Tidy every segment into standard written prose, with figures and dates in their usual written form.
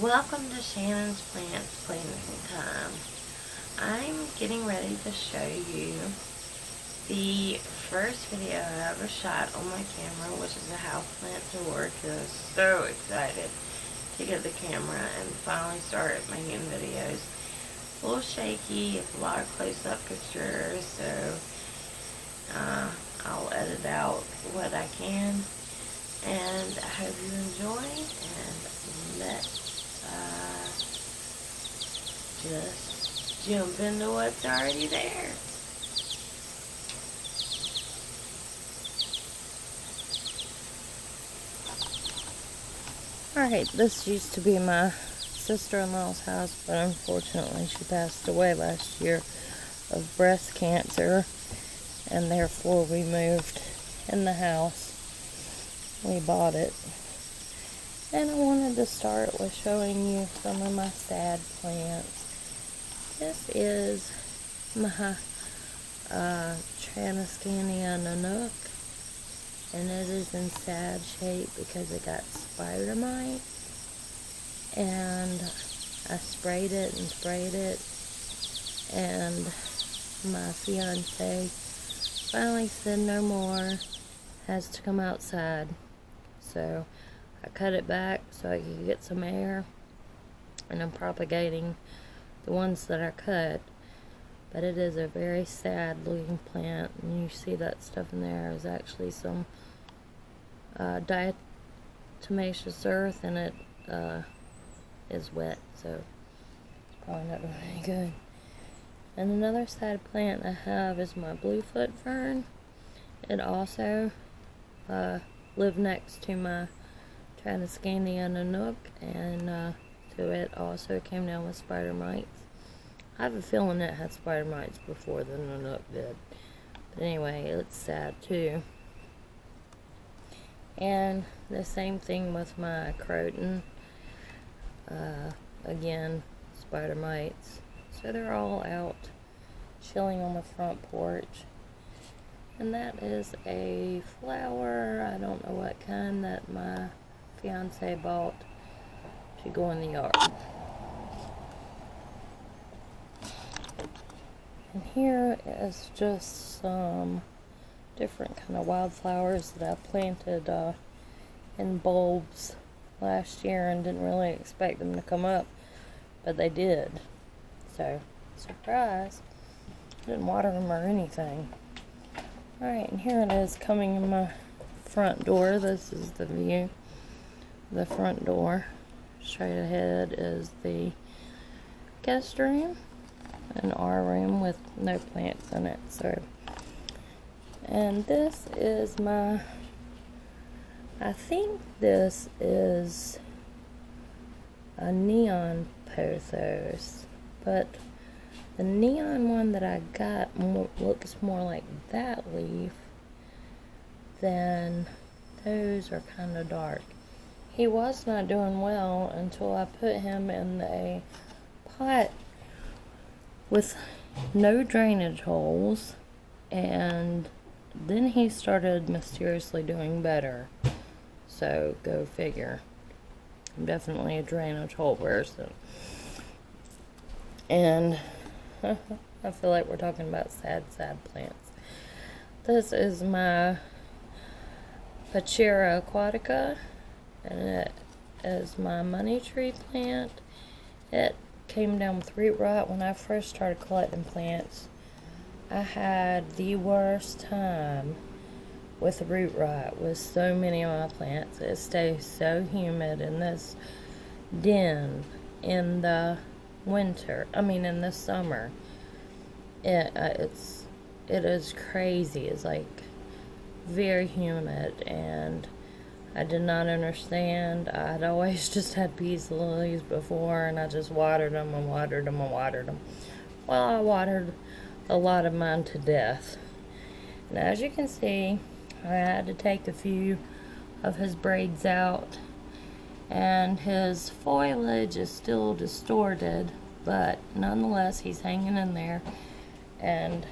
Welcome to Shannon's Plants Planting Time. I'm getting ready to show you the first video I ever shot on my camera, which is a houseplant tour, because I'm so excited to get the camera and finally start making videos. A little shaky, it's a lot of close-up pictures, so I'll edit out what I can, and I hope you enjoy, and let's just jump into what's already there. Alright, this used to be my sister-in-law's house, but unfortunately she passed away last year of breast cancer, and therefore we moved in the house. We bought it. And I wanted to start with showing you some of my sad plants. This is my Transcania Nanook, and it is in sad shape because it got spider mites, and I sprayed it, and my fiance finally said no more, has to come outside. So I cut it back so I could get some air, and I'm propagating the ones that I cut. But it is a very sad looking plant, and you see that stuff in there is actually some diatomaceous earth, and it is wet, so it's probably not doing any good. And another sad plant I have is my bluefoot fern. It also lived next to my Transcania Nanook, and so it also came down with spider mites. I have a feeling it had spider mites before the Nanook did. But anyway, it's sad too. And the same thing with my croton. Again, spider mites. So they're all out chilling on the front porch. And that is a flower, I don't know what kind, that my fiance bought to go in the yard. And here is just some different kind of wildflowers that I planted in bulbs last year and didn't really expect them to come up, but they did. So, surprise. I didn't water them or anything. Alright, and here it is coming in my front door. This is the view. The front door. Straight ahead is the guest room and our room with no plants in it. So, and this is my, I think this is a neon pothos, but the neon one that I got looks more like that leaf than those are kind of dark. He was not doing well until I put him in a pot with no drainage holes, and then he started mysteriously doing better. So go figure. I'm definitely a drainage hole person. And I feel like we're talking about sad plants. This is my Pachera aquatica, and it is my money tree plant. It came down with root rot when I first started collecting plants. I had the worst time with root rot with so many of my plants. It stays so humid in this den in the winter. In the summer. It is crazy. It's like very humid, and I did not understand. I'd always just had peace lilies before, and I just watered them and watered them and watered them. Well, I watered a lot of mine to death. And as you can see, I had to take a few of his braids out, and his foliage is still distorted, but nonetheless he's hanging in there, and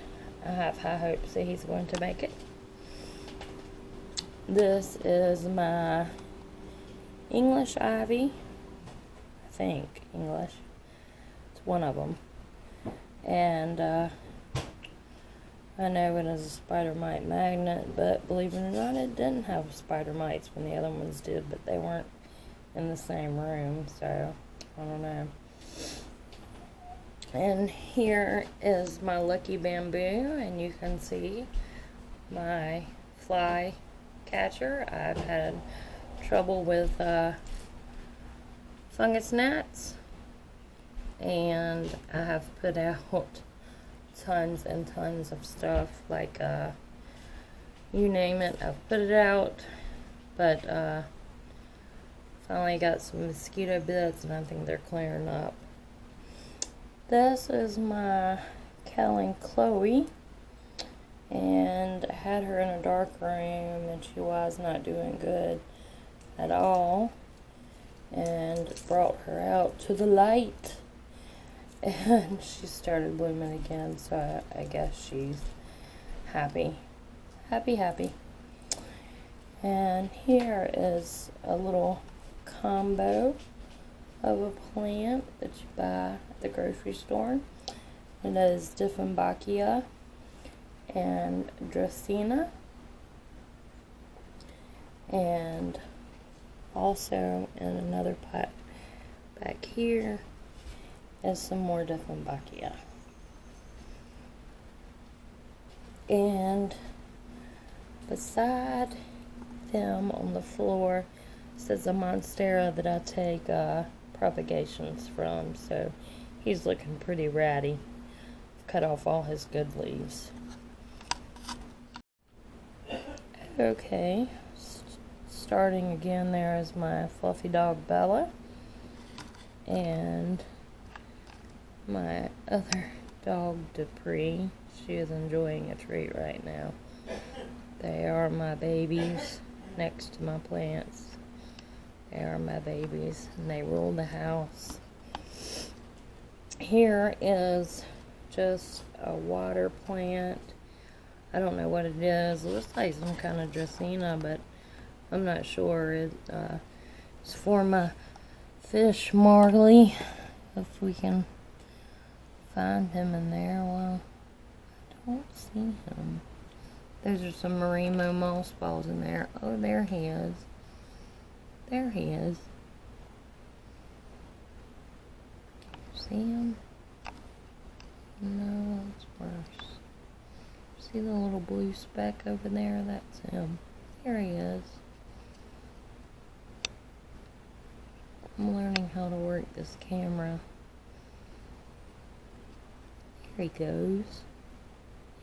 I have high hopes that he's going to make it. This is my English ivy. I think, English. It's one of them. And I know it is a spider mite magnet, but believe it or not, it didn't have spider mites when the other ones did, but they weren't in the same room, so I don't know. And here is my lucky bamboo, and you can see my fly catcher. I've had trouble with fungus gnats, and I have put out tons and tons of stuff, like you name it, I've put it out, but finally got some mosquito bits, and I think they're clearing up. This is my Callan Chloe, and I had her in a dark room, and she was not doing good at all, and brought her out to the light, and she started blooming again, so I guess she's happy. Happy. And here is a little combo of a plant that you buy at the grocery store. It is Dieffenbachia and Dracaena, and also in another pot back here is some more Dieffenbachia. And beside them on the floor sits a monstera that I take propagations from, so he's looking pretty ratty. Cut off all his good leaves. Okay, starting again, there is my fluffy dog Bella, and my other dog Dupree. She is enjoying a treat right now. They are my babies next to my plants. They are my babies, and they rule the house. Here is just a water plant. I don't know what it is. It looks like some kind of Dracaena, but I'm not sure. It's for my fish, Marley. If we can find him in there. Well, I don't see him. Those are some Marimo moss balls in there. Oh, there he is. There he is. See him? No, it's worse. See the little blue speck over there? That's him. There he is. I'm learning how to work this camera. There he goes.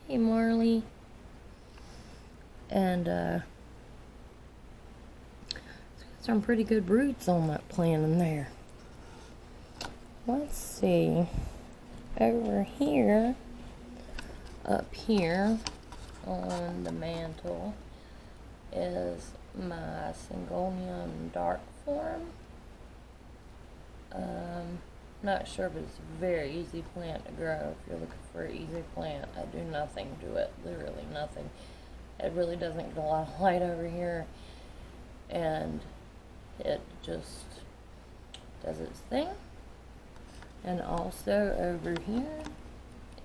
Hey, Marley. And it's got some pretty good roots on that plant in there. Let's see. Over here, up here on the mantle, is my Syngonium dark form. Not sure if it's a very easy plant to grow. If you're looking for an easy plant, I do nothing to it, literally nothing. It really doesn't get a lot of light over here, and it just does its thing. And also over here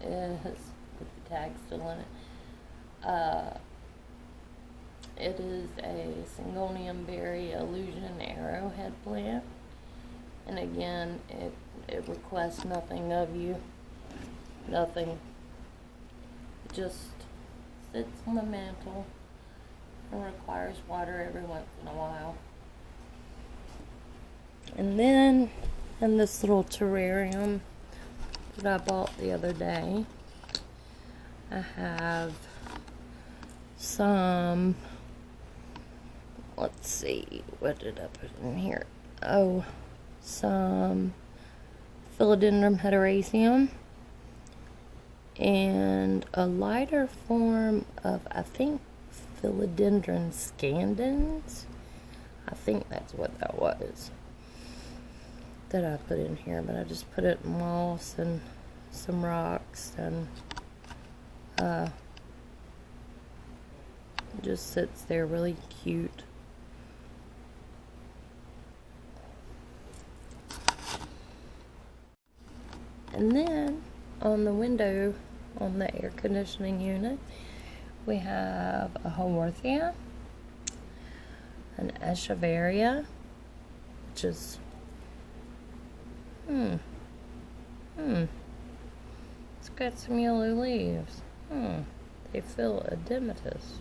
is, with the tag still in it, it is a Syngonium berry illusion arrowhead plant. And again, it requests nothing of you. Nothing. It just sits on the mantle and requires water every once in a while. And then in this little terrarium that I bought the other day, I have some, let's see, what did I put in here? Oh, some Philodendron hederaceum and a lighter form of, I think, Philodendron scandens. I think that's what that was that I put in here, but I just put it in moss and some rocks, and it just sits there really cute. And then on the window, on the air conditioning unit, we have a Haworthia, an Echeveria, which is, it's got some yellow leaves. They feel edematous.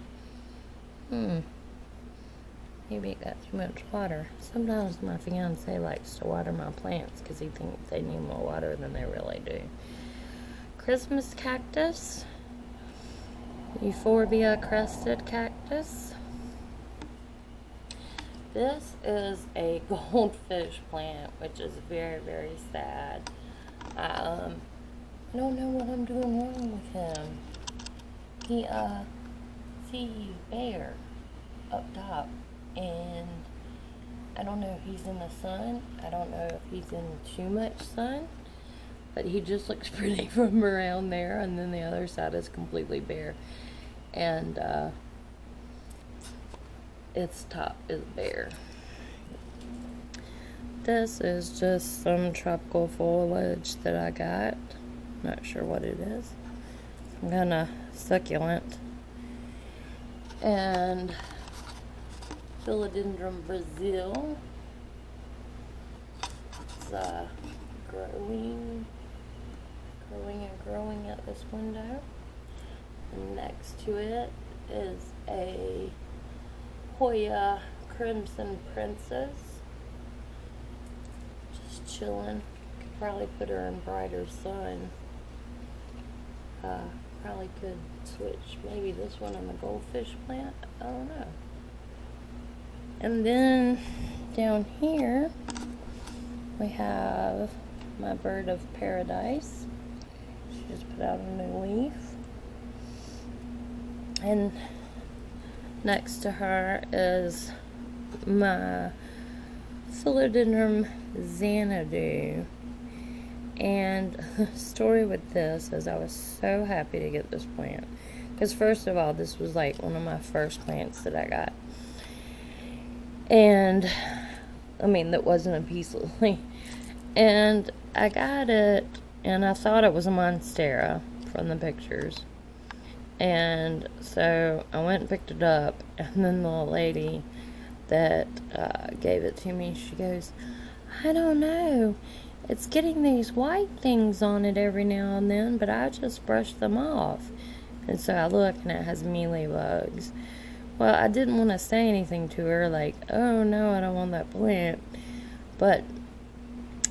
Maybe it got too much water. Sometimes my fiance likes to water my plants because he thinks they need more water than they really do. Christmas cactus, Euphorbia crested cactus. This is a goldfish plant, which is very, very sad. I don't know what I'm doing wrong with him. He, see, he's bare up top, and I don't know if he's in the sun. I don't know if he's in too much sun, but he just looks pretty from around there, and then the other side is completely bare, and its top is bare. This is just some tropical foliage that I got. Not sure what it is. Some kind of succulent. And Philodendron Brazil. It's growing and growing at this window. And next to it is a Hoya Crimson Princess. Just chilling. Could probably put her in brighter sun. Probably could switch maybe this one and the goldfish plant. I don't know. And then down here we have my bird of paradise. She just put out a new leaf. And next to her is my Philodendron Xanadu. And the story with this is I was so happy to get this plant. Because first of all, this was like one of my first plants that I got. And, I mean, that wasn't a piece of leaf. And I got it, and I thought it was a Monstera from the pictures. And so I went and picked it up, and then the lady that gave it to me, she goes, I don't know. It's getting these white things on it every now and then, but I just brush them off. And so I look, and it has mealy bugs. Well, I didn't want to say anything to her, like, oh no, I don't want that plant. But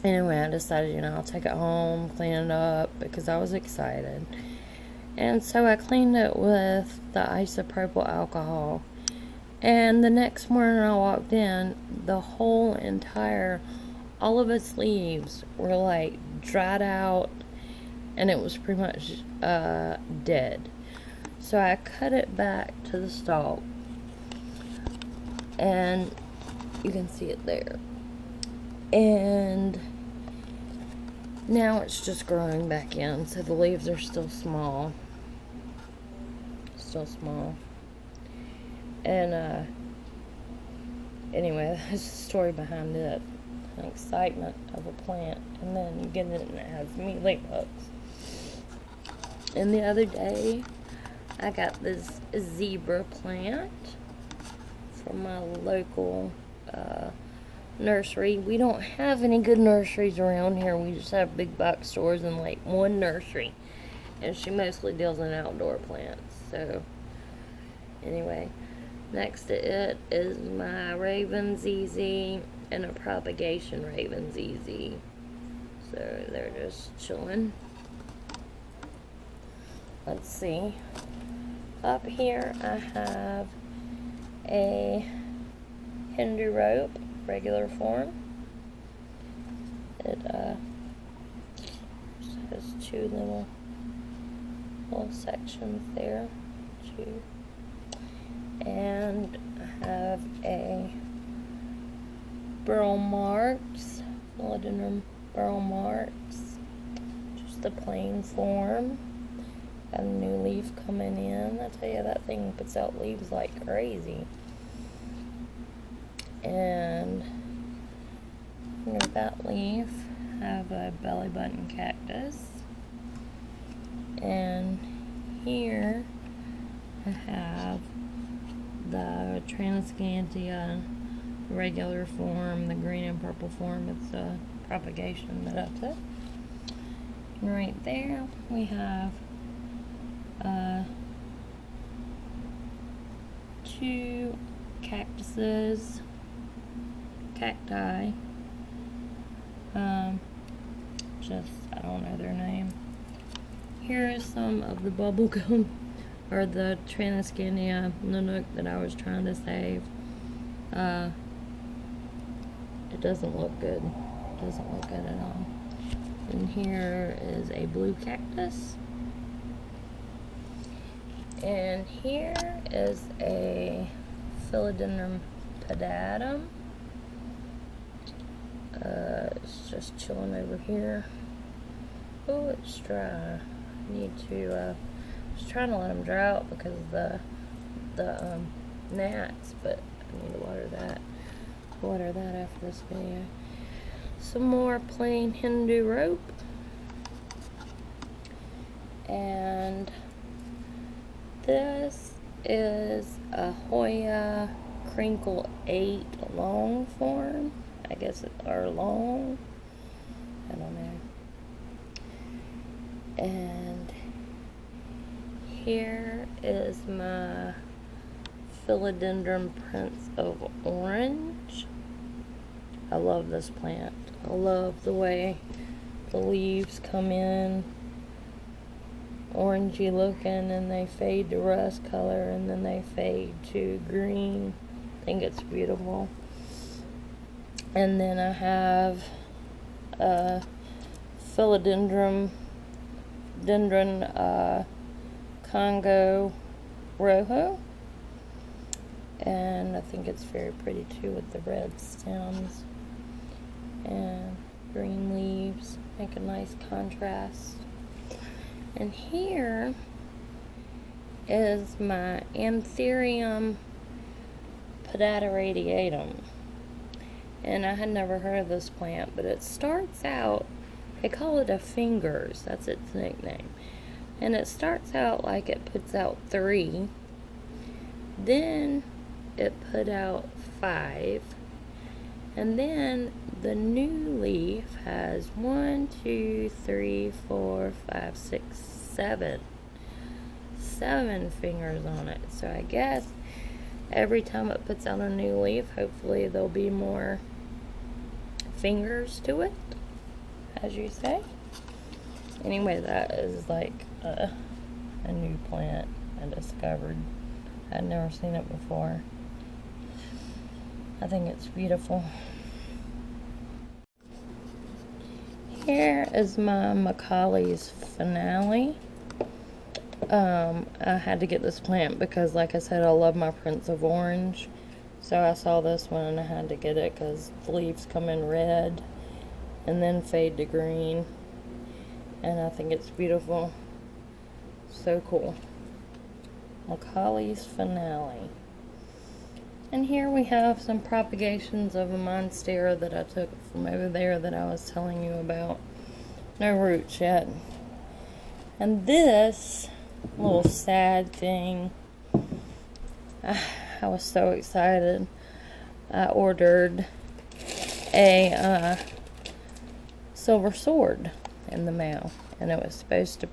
anyway, I decided, I'll take it home, clean it up, because I was excited. And so I cleaned it with the isopropyl alcohol. And the next morning I walked in, the whole entire, all of its leaves were like dried out, and it was pretty much dead. So I cut it back to the stalk, and you can see it there. And now it's just growing back in, so the leaves are still small. And anyway, that's the story behind it. An excitement of a plant, and then you get it and it has mealy bugs. And the other day I got this zebra plant from my local nursery. We don't have any good nurseries around here. We just have big box stores and like one nursery, and she mostly deals in outdoor plants. So anyway, next to it is my Raven ZZ and a propagation Raven ZZ. So they're just chilling. Let's see. Up here I have a Hindu rope, regular form. It just has two little sections there. Two. And I have a Burl Marks, Philodendron Burl Marks, just the plain form. Got a new leaf coming in. I tell you, that thing puts out leaves like crazy. And under that leaf, have a belly button cactus. And here I have the Transcantia regular form, the green and purple form. It's a propagation that I took. And right there we have 2 cactuses, cacti, I don't know their name. Here is some of the bubblegum, or the Transcantia Nanook that I was trying to save. It doesn't look good. It doesn't look good at all. And here is a blue cactus. And here is a Philodendron pedatum. It's just chilling over here. Oh, it's dry. I need to, I was trying to let them dry out because of the gnats, but I need to water that after this video. Some more plain Hindu rope. And this is a Hoya Crinkle 8 long form. I guess it's our long. I don't know. And here is my Philodendron Prince of Orange. I love this plant. I love the way the leaves come in orangey looking and they fade to rust color and then they fade to green. I think it's beautiful. And then I have a Philodendron Congo Rojo, and I think it's very pretty too with the red stems and green leaves, make a nice contrast. And here is my Anthurium pedata radiatum, and I had never heard of this plant, but it starts out, they call it a fingers, that's its nickname, and it starts out like it puts out 3, then it put out 5, and then the new leaf has 1, 2, 3, 4, 5, 6, 7 fingers on it. So I guess every time it puts out a new leaf, hopefully there'll be more fingers to it, as you say. Anyway, that is like a new plant I discovered. I'd never seen it before. I think it's beautiful. Here is my Macaulay's Finale. I had to get this plant because, like I said, I love my Prince of Orange. So I saw this one and I had to get it because the leaves come in red and then fade to green. And I think it's beautiful. So cool. Macaulay's Finale. And here we have some propagations of a monstera that I took from over there that I was telling you about. No roots yet. And this little sad thing, I was so excited. I ordered a silver sword in the mail, and it was supposed to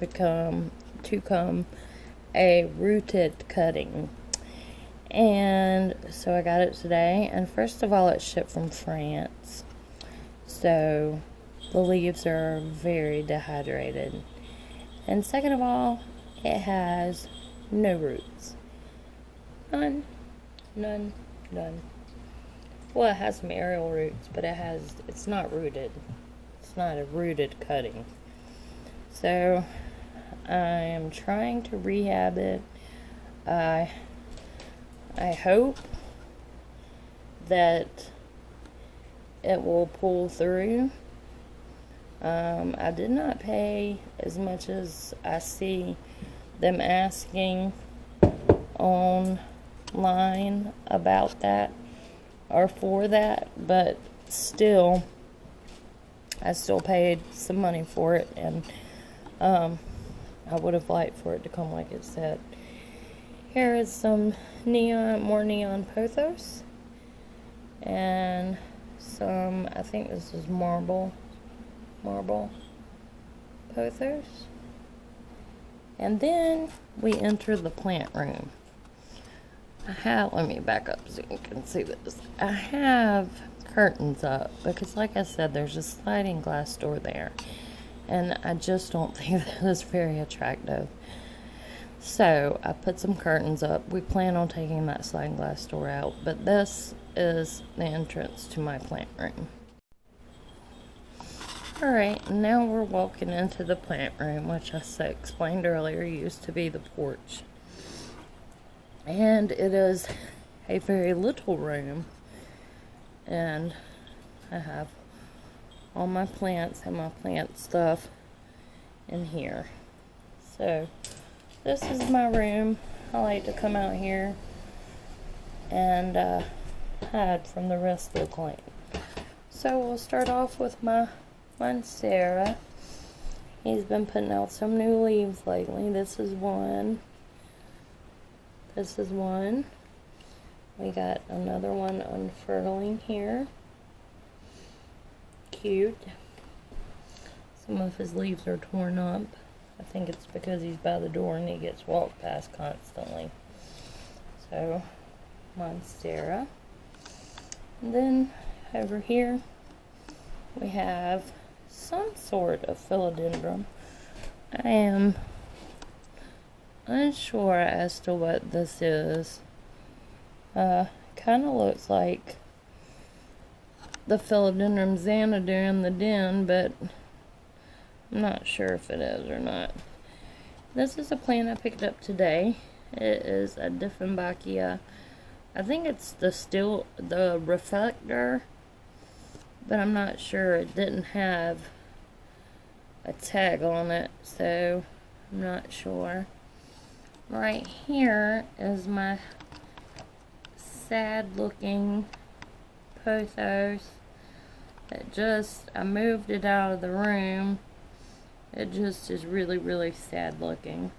come a rooted cutting. And so I got it today, and first of all, it's shipped from France, so the leaves are very dehydrated, and second of all, it has no roots. None. Well, it has some aerial roots, but it's not rooted. It's not a rooted cutting. So I am trying to rehab it. I hope that it will pull through. I did not pay as much as I see them asking online about that or for that, but still, I still paid some money for it, and I would have liked for it to come like it said. Here is some more neon pothos, and some, I think this is marble pothos. And then we enter the plant room. Let me back up so you can see this. I have curtains up because, like I said, there's a sliding glass door there, and I just don't think that is very attractive. So I put some curtains up. We plan on taking that sliding glass door out, but this is the entrance to my plant room. Alright, now we're walking into the plant room, which I explained earlier used to be the porch. And it is a very little room, and I have all my plants and my plant stuff in here. So this is my room. I like to come out here and hide from the rest of the plant. So we'll start off with my Monstera. He's been putting out some new leaves lately. This is one. This is one. We got another one unfurling here. Cute. Some of his leaves are torn up. I think it's because he's by the door and he gets walked past constantly. So, Monstera. And then over here we have some sort of philodendron. I am unsure as to what this is. Kind of looks like the philodendron Xanadu in the den, but I'm not sure if it is or not. This is a plant I picked up today. It is a Dieffenbachia. I think it's the reflector, but I'm not sure. It didn't have a tag on it, so I'm not sure. Right here is my sad looking pothos. I moved it out of the room. It just is really, really sad looking.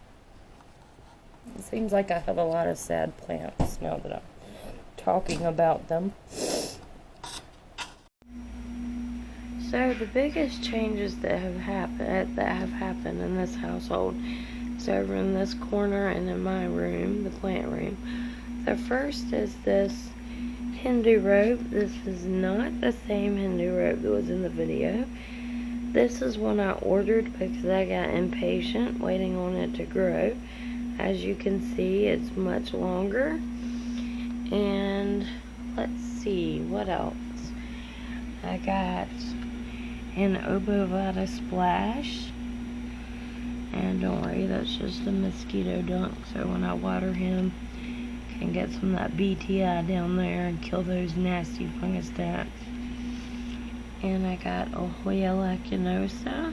It seems like I have a lot of sad plants now that I'm talking about them. So the biggest changes that have happened in this household is over in this corner and in my room, the plant room. The first is this Hindu rope. This is not the same Hindu rope that was in the video. This is one I ordered because I got impatient waiting on it to grow. As you can see, it's much longer. And let's see, what else? I got an Obovata splash. And don't worry, that's just a mosquito dunk, so when I water him, I can get some of that BTI down there and kill those nasty fungus gnats. And I got a Hoya lacinosa.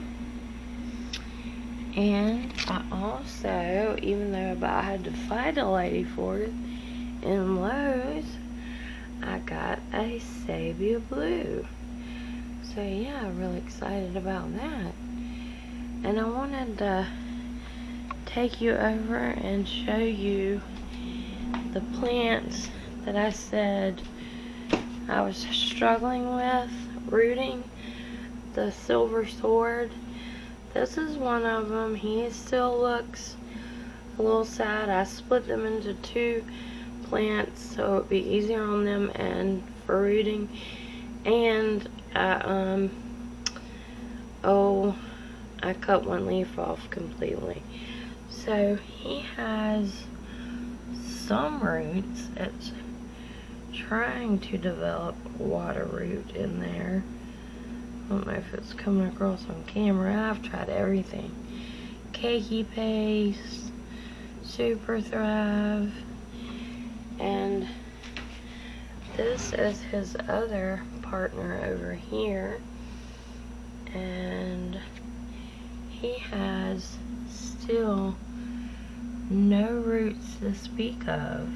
And I also, even though I had to fight a lady for it in Lowe's, I got a Sabia Blue. So yeah, I'm really excited about that. And I wanted to take you over and show you the plants that I said I was struggling with rooting. The silver sword. This is one of them. He still looks a little sad. I split them into two plants so it would be easier on them and for rooting. And I cut one leaf off completely. So he has some roots. It's trying to develop water root in there. I don't know if it's coming across on camera. I've tried everything. Cakey paste, Super Thrive, and this is his other partner over here. And he has still no roots to speak of.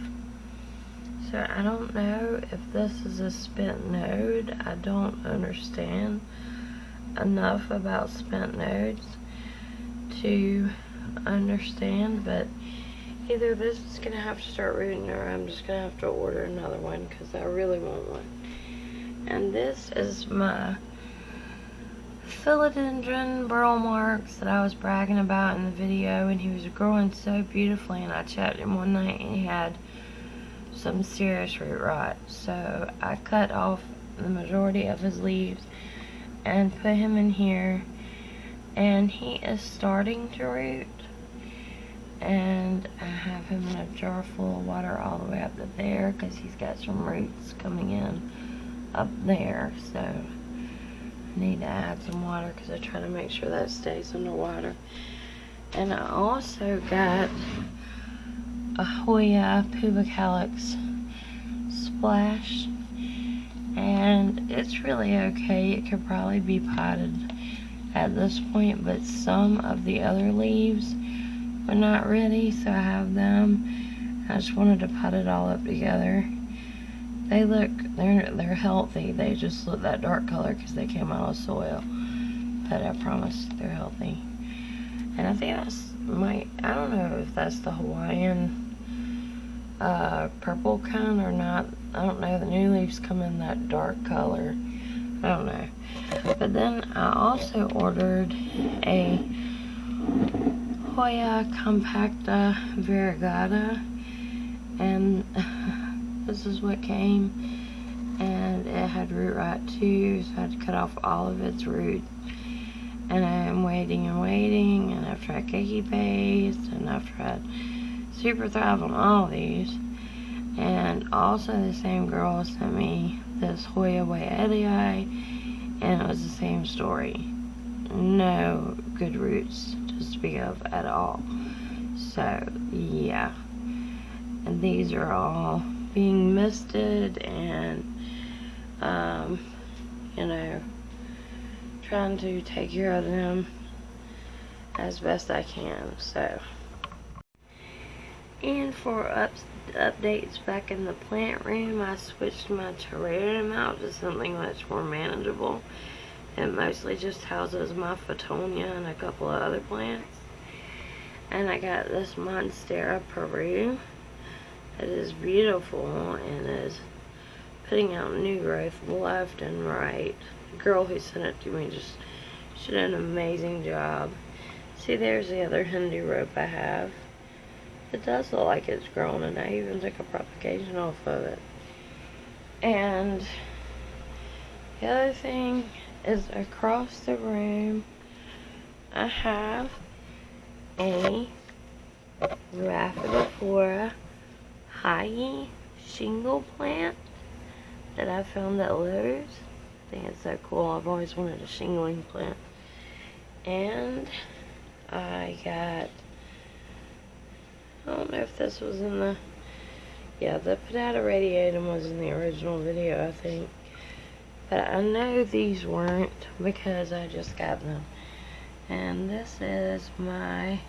So I don't know if this is a spent node. I don't understand. enough about spent nodes to understand, but either this is going to have to start rooting or I'm just going to have to order another one because I really want one. And this is my philodendron burl marks that I was bragging about in the video, and he was growing so beautifully, and I checked him one night and he had some serious root rot. So I cut off the majority of his leaves and put him in here, and he is starting to root. And I have him in a jar full of water all the way up to there because he's got some roots coming in up there. So I need to add some water because I try to make sure that stays underwater. And I also got a Hoya pubicalyx splash, and it's really okay. It could probably be potted at this point, but some of the other leaves are not ready, so I have them. I just wanted to pot it all up together. They're healthy. They just look that dark color because they came out of soil, but I promise they're healthy. And I think I don't know if that's the Hawaiian purple kind or not. I don't know. The new leaves come in that dark color. I don't know. But then I also ordered a Hoya compacta variegata, and this is what came, and it had root rot too, so I had to cut off all of its roots. And I'm waiting and waiting, and I've tried cakey paste, and I've tried Super Thrive on all these. And also the same girl sent me this Hoya Waielii, and it was the same story. No good roots to speak of at all. So yeah, and these are all being misted and you know, trying to take care of them as best I can. So, and for updates back in the plant room, I switched my terrarium out to something much more manageable. It mostly just houses my Photonia and a couple of other plants. And I got this Monstera Peru. It is beautiful and is putting out new growth left and right. The girl who sent it to me she did an amazing job. See, there's the other Hindu rope I have. It does look like it's grown, and I even took a propagation off of it. And the other thing is, across the room I have a Rhaphidophora Hayi shingle plant that I found at Lowe's. I think it's so cool. I've always wanted a shingling plant. And I got, I don't know if this was in the, yeah, the Potato Radiatum was in the original video, I think. But I know these weren't because I just got them. And this is my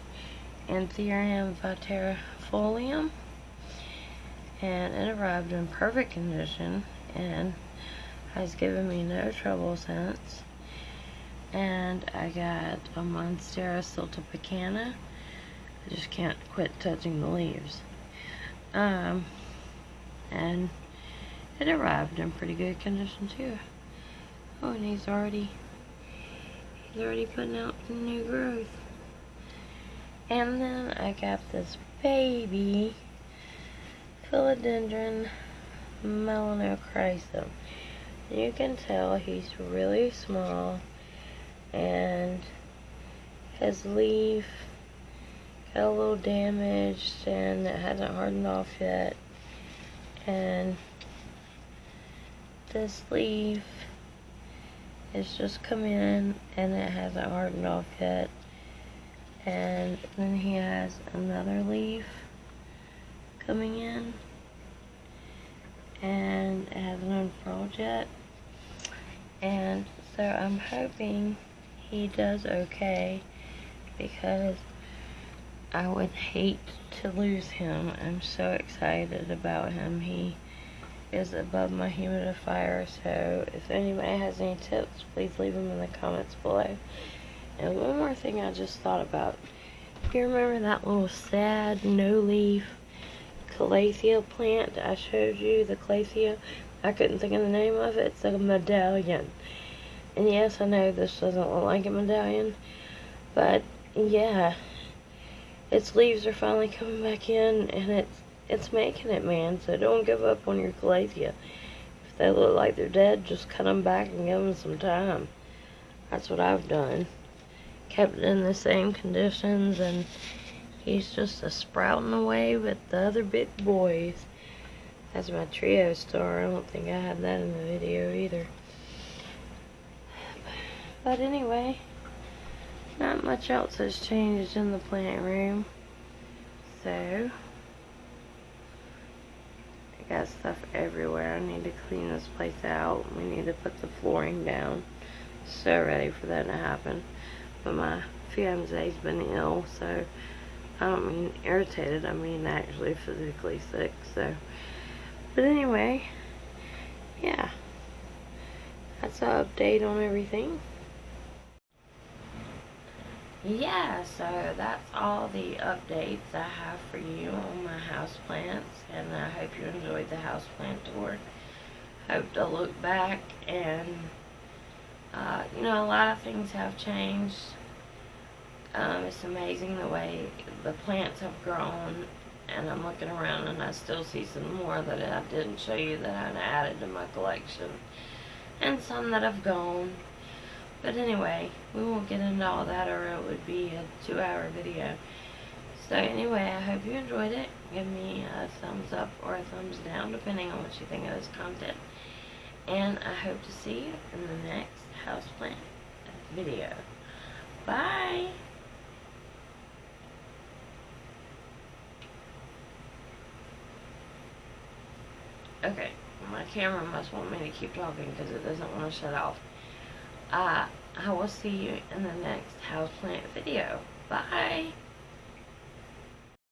Anthurium viterifolium. And it arrived in perfect condition and has given me no trouble since. And I got a Monstera siltepecana. I just can't quit touching the leaves. And it arrived in pretty good condition too. Oh, and he's already putting out some new growth. And then I got this baby Philodendron melanochrysum. You can tell he's really small, and his leaf got a little damaged and it hasn't hardened off yet. And this leaf is just come in and it hasn't hardened off yet. And then he has another leaf coming in, and it hasn't unfurled yet. And so I'm hoping he does okay, because I would hate to lose him. I'm so excited about him. He is above my humidifier, so if anybody has any tips, please leave them in the comments below. And one more thing I just thought about. Do you remember that little sad, no-leaf calathea plant I showed you? The calathea? I couldn't think of the name of it. It's like a medallion. And yes, I know this doesn't look like a medallion, but yeah, its leaves are finally coming back in, and it's making it, man. So don't give up on your calathea. If they look like they're dead, just cut them back and give them some time. That's what I've done. Kept it in the same conditions, and he's just a sprouting away with the other big boys. That's my trio star. I don't think I had that in the video either. But anyway, not much else has changed in the plant room. So, I got stuff everywhere. I need to clean this place out. We need to put the flooring down. So ready for that to happen. But my fiance's been ill, so I don't mean irritated, I mean actually physically sick, so. But anyway, yeah, that's an update on everything. Yeah, so that's all the updates I have for you on my houseplants, and I hope you enjoyed the houseplant tour. Hope to look back and, you know, a lot of things have changed. It's amazing the way the plants have grown, and I'm looking around and I still see some more that I didn't show you that I added to my collection, and some that have gone. But anyway, we won't get into all that, or it would be a 2-hour video. So anyway, I hope you enjoyed it. Give me a thumbs up or a thumbs down, depending on what you think of this content. And I hope to see you in the next houseplant video. Bye! Okay, my camera must want me to keep talking because it doesn't want to shut off. I will see you in the next houseplant video. Bye!